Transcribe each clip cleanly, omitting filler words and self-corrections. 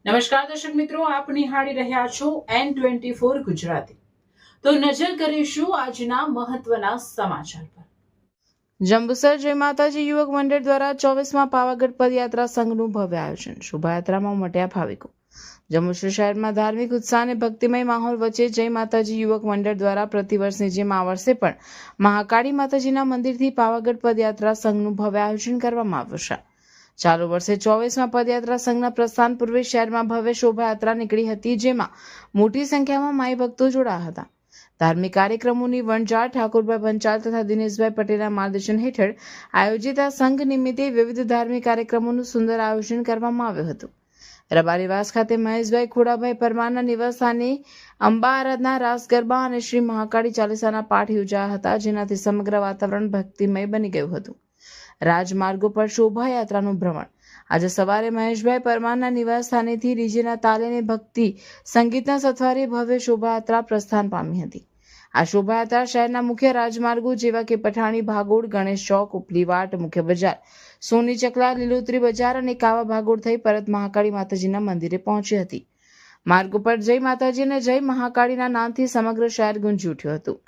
નમસ્કાર દર્શક મિત્રો, આપ નિહાળી રહ્યા છો N24 ગુજરાતી। તો નજર કરીશું આજના મહત્વના સમાચાર પર। જંબુસર જય માતાજી યુવક મંડળ દ્વારા 24માં પાવાગઢ પદયાત્રા સંઘનું ભવ્ય આયોજન। શોભાયાત્રામાં ઉમટ્યા ભાવિકો। જંબુસર શહેરમાં ધાર્મિક ઉત્સાહ અને ભક્તિમય માહોલ વચ્ચે જય માતાજી યુવક મંડળ દ્વારા પ્રતિવર્ષની જેમ આ વર્ષે પણ મહાકાળી માતાજીના મંદિરથી પાવાગઢ પદયાત્રા સંઘનું ભવ્ય આયોજન કરવામાં આવ્યું છે। ચાલુ વર્ષે 24માં પદયાત્રા સંઘના પ્રસ્થાન પૂર્વે શહેરમાં ભવ્ય શોભાયાત્રા નીકળી હતી, જેમાં મોટી સંખ્યામાં માઈ ભક્તો જોડાયા હતા। ધાર્મિક કાર્યક્રમોની વણઝાર ઠાકોરભાઈ પંચાલ તથા દિનેશભાઈ પટેલના માર્ગદર્શન હેઠળ આયોજિત આ સંઘ નિમિત્તે વિવિધ ધાર્મિક કાર્યક્રમોનું સુંદર આયોજન કરવામાં આવ્યું હતું। રબારીવાસ ખાતે મહેશભાઈ ખોડાભાઈ પરમારના નિવાસસ્થાને અંબા આરાધના, રાસ ગરબા અને શ્રી મહાકાળી ચાલીસાના પાઠ યોજાયા હતા, જેનાથી સમગ્ર વાતાવરણ ભક્તિમય બની ગયું હતું। રાજમાર્ગો પર શોભાયાત્રાનું ભ્રમણ। આજે સવારે મહેશભાઈ પરમારના નિવાસ સ્થાનેથી ડીજેના તાલે ભક્તિ સંગીતના સથવારે ભવ્ય શોભાયાત્રા પ્રસ્થાન પામી હતી। આ શોભાયાત્રા શહેરના મુખ્ય રાજમાર્ગો જેવા કે પઠાણી, ભાગોળ, ગણેશ ચોક, ઉપલીવાટ, મુખ્ય બજાર, સોની ચકલા, લીલોતરી બજાર અને કાવા ભાગોળ થઈ પરત મહાકાળી માતાજીના મંદિરે પહોંચી હતી। માર્ગો પર જય માતાજી અને જય મહાકાળીના નામથી સમગ્ર શહેર ગુંજી ઉઠ્યું હતું।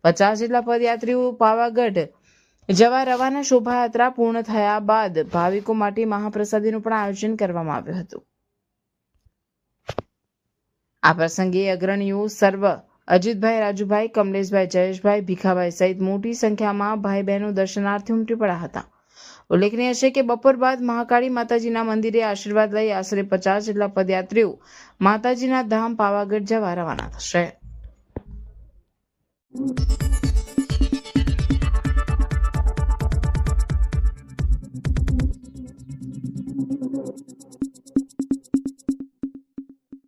50 જેટલા પદયાત્રીઓ પાવાગઢ જવા રવાના। શોભાયાત્રા પૂર્ણ થયા બાદ ભાવિકો માટે મહાપ્રસાદીનું પણ આયોજન કરવામાં આવ્યું હતું। આ પ્રસંગે અગ્રણીઓ સર્વ અજીતભાઈ, રાજુભાઈ, કમલેશભાઈ, જયેશભાઈ, ભીખાભાઈ સહિત મોટી સંખ્યામાં ભાઈ બહેનો દર્શનાર્થે ઉમટી પડ્યા હતા। ઉલ્લેખનીય છે કે બપોર બાદ મહાકાળી માતાજીના મંદિરે આશીર્વાદ લઈ આશરે 50 જેટલા પદયાત્રીઓ માતાજીના ધામ પાવાગઢ જવા રવાના થશે।